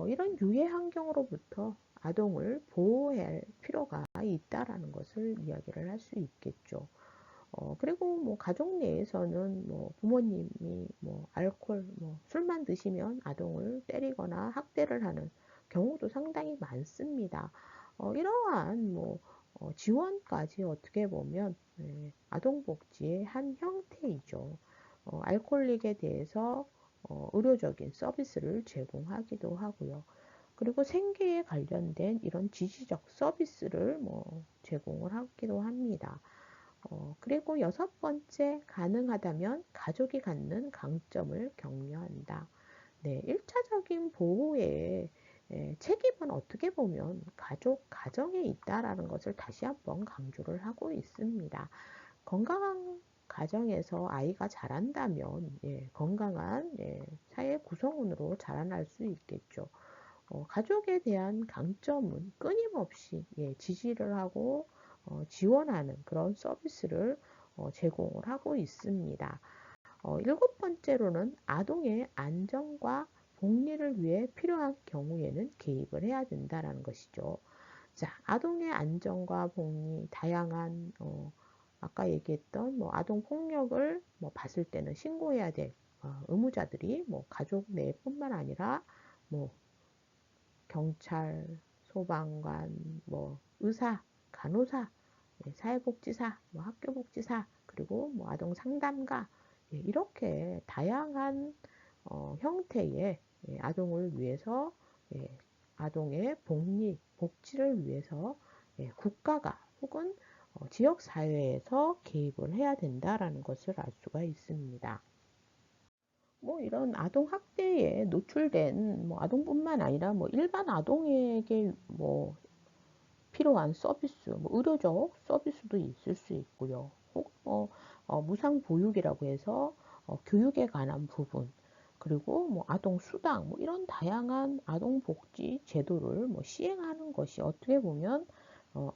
이런 유해 환경으로부터 아동을 보호해야 할 필요가 있다라는 것을 이야기를 할 수 있겠죠. 그리고 뭐 가족 내에서는 뭐 부모님이 뭐 알코올, 뭐 술만 드시면 아동을 때리거나 학대를 하는 경우도 상당히 많습니다. 이러한 뭐 지원까지 어떻게 보면 아동 복지의 한 형태이죠. 알코올릭에 대해서 의료적인 서비스를 제공하기도 하고요. 그리고 생계에 관련된 이런 지시적 서비스를 뭐 제공을 하기도 합니다. 그리고 여섯 번째, 가능하다면 가족이 갖는 강점을 격려한다. 네, 1차적인 보호의 책임은 어떻게 보면 가정에 있다라는 것을 다시 한번 강조를 하고 있습니다. 건강한 가정에서 아이가 자란다면 건강한 사회 구성원으로 자라날 수 있겠죠. 가족에 대한 강점은 끊임없이 지지를 하고 지원하는 그런 서비스를 제공을 하고 있습니다. 일곱 번째로는 아동의 안정과 복리를 위해 필요한 경우에는 개입을 해야 된다는 것이죠. 자, 아동의 안정과 복리, 다양한 아까 얘기했던 뭐 아동 폭력을 뭐 봤을 때는 신고해야 될 의무자들이 뭐 가족 내뿐만 아니라 뭐 경찰, 소방관, 뭐 의사, 간호사, 사회복지사, 뭐 학교복지사, 그리고 뭐 아동 상담가 이렇게 다양한 형태의 아동을 위해서 아동의 복리, 복지를 위해서 국가가 혹은 지역 사회에서 개입을 해야 된다라는 것을 알 수가 있습니다. 뭐 이런 아동 학대에 노출된 뭐 아동뿐만 아니라 뭐 일반 아동에게 뭐 필요한 서비스, 뭐 의료적 서비스도 있을 수 있고요. 혹 무상 보육이라고 해서 교육에 관한 부분, 그리고 뭐 아동 수당, 뭐 이런 다양한 아동 복지 제도를 뭐 시행하는 것이 어떻게 보면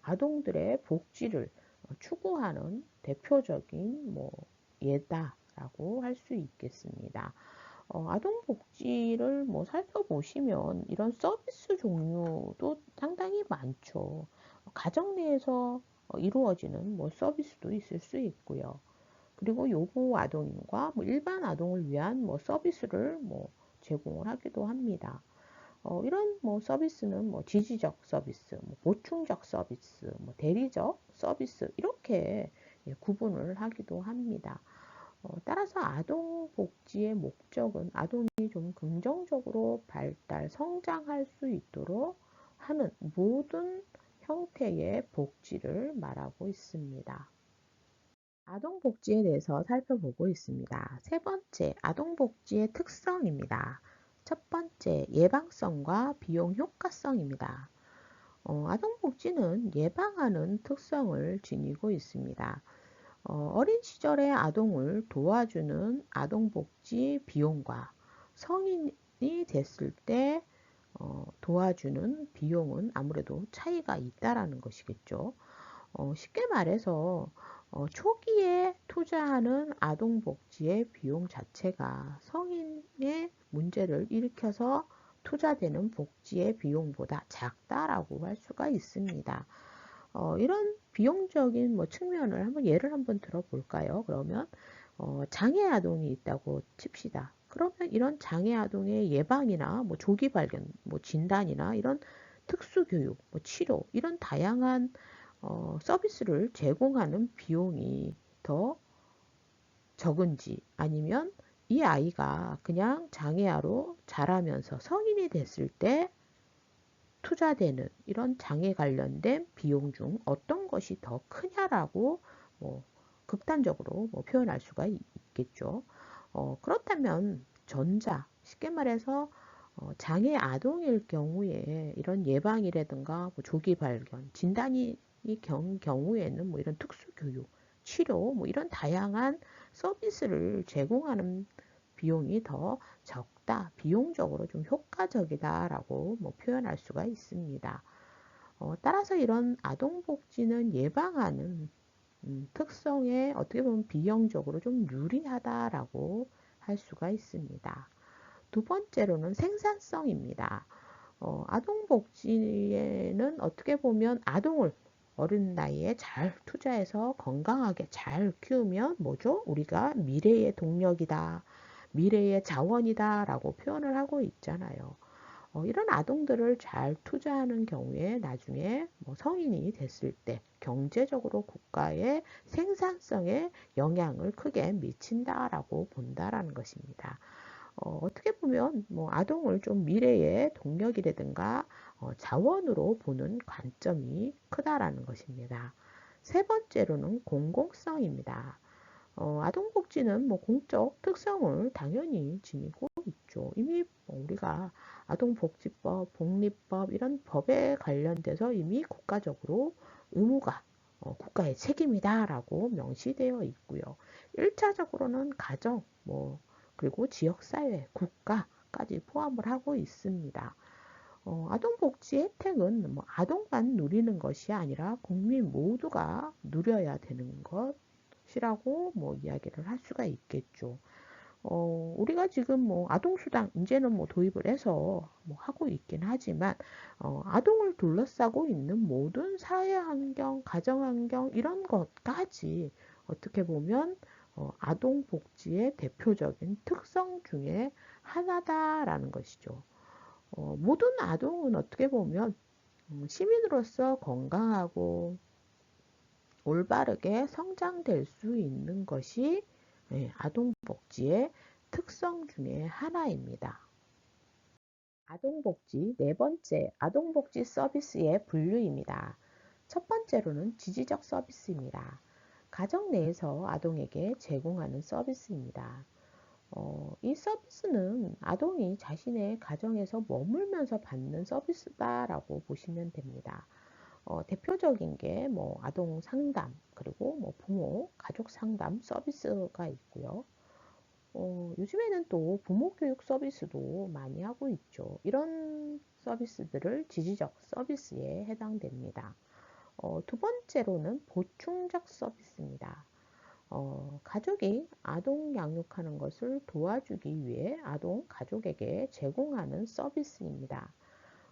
아동들의 복지를 추구하는 대표적인 뭐 예다라고 할 수 있겠습니다. 아동 복지를 뭐 살펴보시면 이런 서비스 종류도 상당히 많죠. 가정 내에서 이루어지는 뭐 서비스도 있을 수 있고요. 그리고 요구 아동인과 뭐 일반 아동을 위한 뭐 서비스를 뭐 제공을 하기도 합니다. 이런 뭐 서비스는 뭐 지지적 서비스, 뭐 보충적 서비스, 뭐 대리적 서비스 이렇게 예, 구분을 하기도 합니다. 따라서 아동 복지의 목적은 아동이 좀 긍정적으로 발달, 성장할 수 있도록 하는 모든 형태의 복지를 말하고 있습니다. 아동복지에 대해서 살펴보고 있습니다. 세 번째, 아동복지의 특성입니다. 첫 번째, 예방성과 비용 효과성입니다. 아동복지는 예방하는 특성을 지니고 있습니다. 어린 시절의 아동을 도와주는 아동복지 비용과 성인이 됐을 때 도와주는 비용은 아무래도 차이가 있다라는 것이겠죠. 쉽게 말해서 초기에 투자하는 아동복지의 비용 자체가 성인의 문제를 일으켜서 투자되는 복지의 비용보다 작다라고 할 수가 있습니다. 이런 비용적인 뭐 측면을 한번 예를 한번 들어볼까요? 그러면 장애 아동이 있다고 칩시다. 그러면 이런 장애 아동의 예방이나 뭐 조기 발견, 뭐 진단이나 이런 특수 교육, 뭐 치료 이런 다양한 서비스를 제공하는 비용이 더 적은지 아니면 이 아이가 그냥 장애아로 자라면서 성인이 됐을 때 투자되는 이런 장애 관련된 비용 중 어떤 것이 더 크냐라고 뭐 극단적으로 뭐 표현할 수가 있겠죠. 그렇다면 전자, 쉽게 말해서 장애 아동일 경우에 이런 예방이라든가 뭐 조기 발견, 진단이 경우에는 뭐 이런 특수 교육, 치료, 뭐 이런 다양한 서비스를 제공하는 비용이 더 적다, 비용적으로 좀 효과적이다라고 뭐 표현할 수가 있습니다. 따라서 이런 아동복지는 예방하는 특성에 어떻게 보면 비용적으로 좀 유리하다라고 할 수가 있습니다. 두 번째로는 생산성입니다. 아동복지에는 어떻게 보면 아동을 어린 나이에 잘 투자해서 건강하게 잘 키우면 뭐죠? 우리가 미래의 동력이다, 미래의 자원이다 라고 표현을 하고 있잖아요. 이런 아동들을 잘 투자하는 경우에 나중에 뭐 성인이 됐을 때 경제적으로 국가의 생산성에 영향을 크게 미친다라고 본다라는 것입니다. 어떻게 보면 뭐 아동을 좀 미래의 동력이라든가 자원으로 보는 관점이 크다라는 것입니다. 세 번째로는 공공성입니다. 아동복지는 뭐 공적 특성을 당연히 지니고 있죠. 이미 우리가 아동복지법, 복리법 이런 법에 관련돼서 이미 국가적으로 의무가 국가의 책임이다라고 명시되어 있고요. 1차적으로는 가정, 뭐 그리고 지역사회, 국가까지 포함을 하고 있습니다. 아동복지 혜택은 뭐 아동만 누리는 것이 아니라 국민 모두가 누려야 되는 것이라고 뭐 이야기를 할 수가 있겠죠. 우리가 지금 뭐 아동수당 이제는 뭐 도입을 해서 뭐 하고 있긴 하지만 아동을 둘러싸고 있는 모든 사회환경, 가정환경 이런 것까지 어떻게 보면 아동복지의 대표적인 특성 중에 하나다라는 것이죠. 모든 아동은 어떻게 보면 시민으로서 건강하고 올바르게 성장될 수 있는 것이 아동복지의 특성 중에 하나입니다. 아동복지 네 번째, 아동복지 서비스의 분류입니다. 첫 번째로는 지지적 서비스입니다. 가정 내에서 아동에게 제공하는 서비스입니다. 이 서비스는 아동이 자신의 가정에서 머물면서 받는 서비스다라고 보시면 됩니다. 대표적인 게 뭐 아동 상담, 그리고 뭐 부모, 가족 상담 서비스가 있고요. 요즘에는 또 부모 교육 서비스도 많이 하고 있죠. 이런 서비스들을 지지적 서비스에 해당됩니다. 두 번째로는 보충적 서비스입니다. 가족이 아동 양육하는 것을 도와주기 위해 아동 가족에게 제공하는 서비스입니다.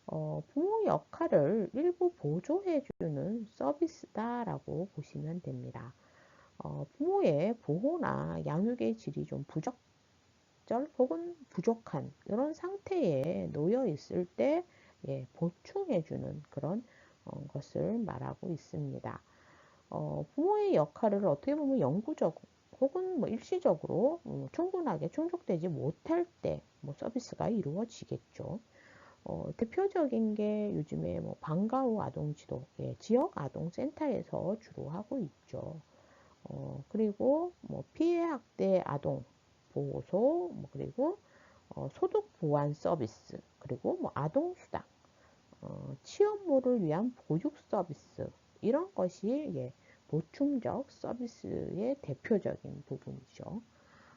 부모 역할을 일부 보조해주는 서비스다라고 보시면 됩니다. 부모의 보호나 양육의 질이 좀 부적절 혹은 부족한 이런 상태에 놓여 있을 때 예, 보충해주는 그런 것을 말하고 있습니다. 부모의 역할을 어떻게 보면 영구적 혹은 뭐 일시적으로 충분하게 충족되지 못할 때 뭐 서비스가 이루어지겠죠. 대표적인 게 요즘에 뭐 방과 후 아동 지도, 예, 지역 아동 센터에서 주로 하고 있죠. 그리고 뭐 피해 학대 아동 보호소, 뭐 그리고 소득 보완 서비스, 그리고 뭐 아동 수당, 취업모를 위한 보육 서비스 이런 것이 예, 보충적 서비스의 대표적인 부분이죠.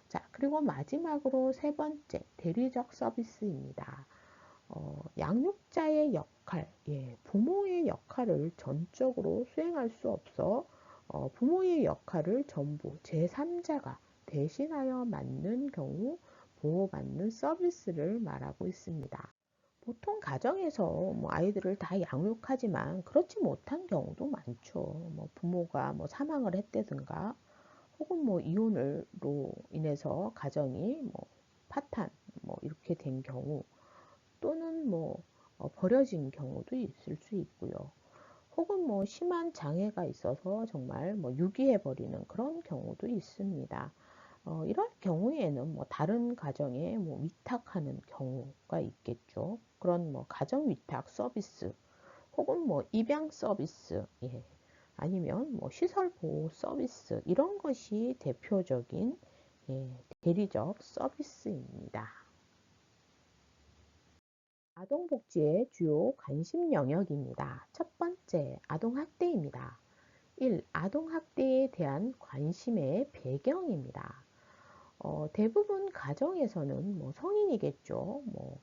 자, 그리고 마지막으로 세 번째 대리적 서비스입니다. 양육자의 역할, 예, 부모의 역할을 전적으로 수행할 수 없어 부모의 역할을 전부 제3자가 대신하여 맡는 경우 보호받는 서비스를 말하고 있습니다. 보통 가정에서 뭐 아이들을 다 양육하지만 그렇지 못한 경우도 많죠. 뭐 부모가 뭐 사망을 했다든가 혹은 뭐 이혼으로 인해서 가정이 뭐 파탄 뭐 이렇게 된 경우 또는 뭐 버려진 경우도 있을 수 있고요. 혹은 뭐 심한 장애가 있어서 정말 뭐 유기해버리는 그런 경우도 있습니다. 이런 경우에는 뭐 다른 가정에 뭐 위탁하는 경우가 있겠죠. 그런 뭐 가정 위탁 서비스 혹은 뭐 입양 서비스, 예. 아니면 뭐 시설 보호 서비스 이런 것이 대표적인 예, 대리적 서비스입니다. 아동복지의 주요 관심 영역입니다. 첫 번째, 아동학대입니다. 1. 아동학대에 대한 관심의 배경입니다. 대부분 가정에서는 뭐 성인이겠죠. 뭐,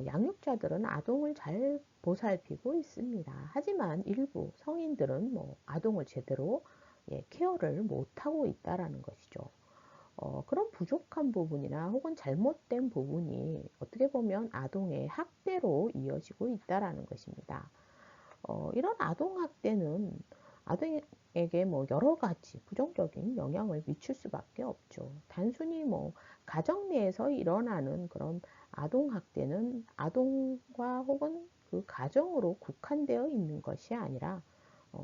양육자들은 아동을 잘 보살피고 있습니다. 하지만 일부 성인들은 뭐 아동을 제대로 예, 케어를 못하고 있다라는 것이죠. 그런 부족한 부분이나 혹은 잘못된 부분이 어떻게 보면 아동의 학대로 이어지고 있다라는 것입니다. 이런 아동학대는 아동에게 뭐 여러 가지 부정적인 영향을 미칠 수밖에 없죠. 단순히 뭐 가정 내에서 일어나는 그런 아동학대는 아동과 혹은 그 가정으로 국한되어 있는 것이 아니라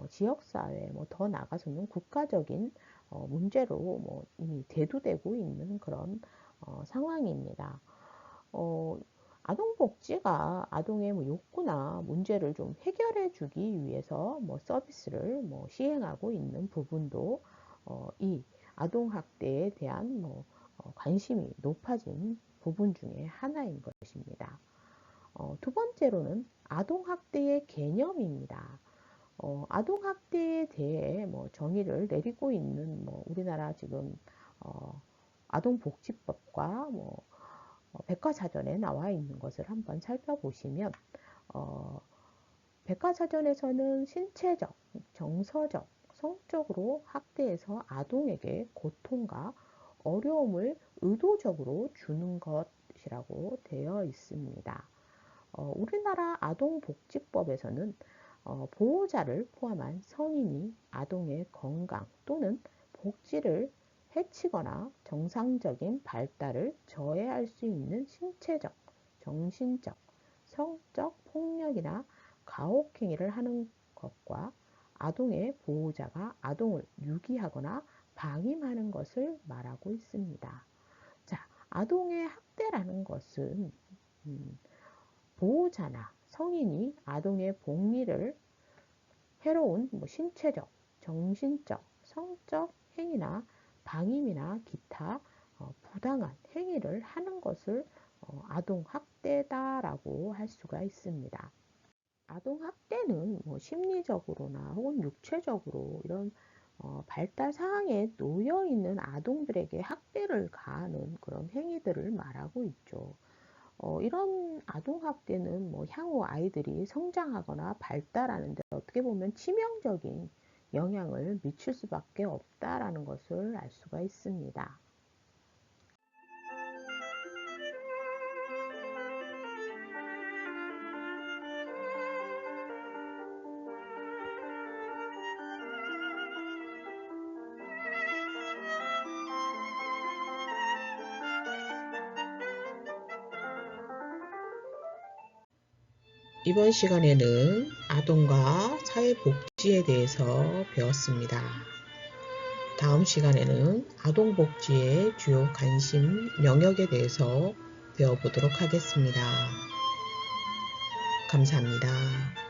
지역사회, 뭐 더 나아가서는 국가적인 문제로 뭐 이미 대두되고 있는 그런 상황입니다. 어, 아동복지가 아동의 뭐 욕구나 문제를 좀 해결해 주기 위해서 뭐 서비스를 뭐 시행하고 있는 부분도 이 아동학대에 대한 뭐 관심이 높아진 부분 중에 하나인 것입니다. 두 번째로는 아동학대의 개념입니다. 아동학대에 대해 뭐 정의를 내리고 있는 뭐 우리나라 지금 어, 아동복지법과 뭐 백과사전에 나와 있는 것을 한번 살펴보시면 어, 백과사전에서는 신체적, 정서적, 성적으로 학대해서 아동에게 고통과 어려움을 의도적으로 주는 것이라고 되어 있습니다. 우리나라 아동복지법에서는 보호자를 포함한 성인이 아동의 건강 또는 복지를 해치거나 정상적인 발달을 저해할 수 있는 신체적, 정신적, 성적 폭력이나 가혹행위를 하는 것과 아동의 보호자가 아동을 유기하거나 방임하는 것을 말하고 있습니다. 자, 아동의 학대라는 것은 보호자나 성인이 아동의 복리를 해로운 뭐 신체적, 정신적, 성적 행위나 방임이나 기타 부당한 행위를 하는 것을 아동 학대다라고 할 수가 있습니다. 아동 학대는 뭐 심리적으로나 혹은 육체적으로 이런 발달 상황에 놓여 있는 아동들에게 학대를 가하는 그런 행위들을 말하고 있죠. 이런 아동학대는 뭐 향후 아이들이 성장하거나 발달하는 데 어떻게 보면 치명적인 영향을 미칠 수밖에 없다라는 것을 알 수가 있습니다. 이번 시간에는 아동과 사회복지에 대해서 배웠습니다. 다음 시간에는 아동복지의 주요 관심 영역에 대해서 배워보도록 하겠습니다. 감사합니다.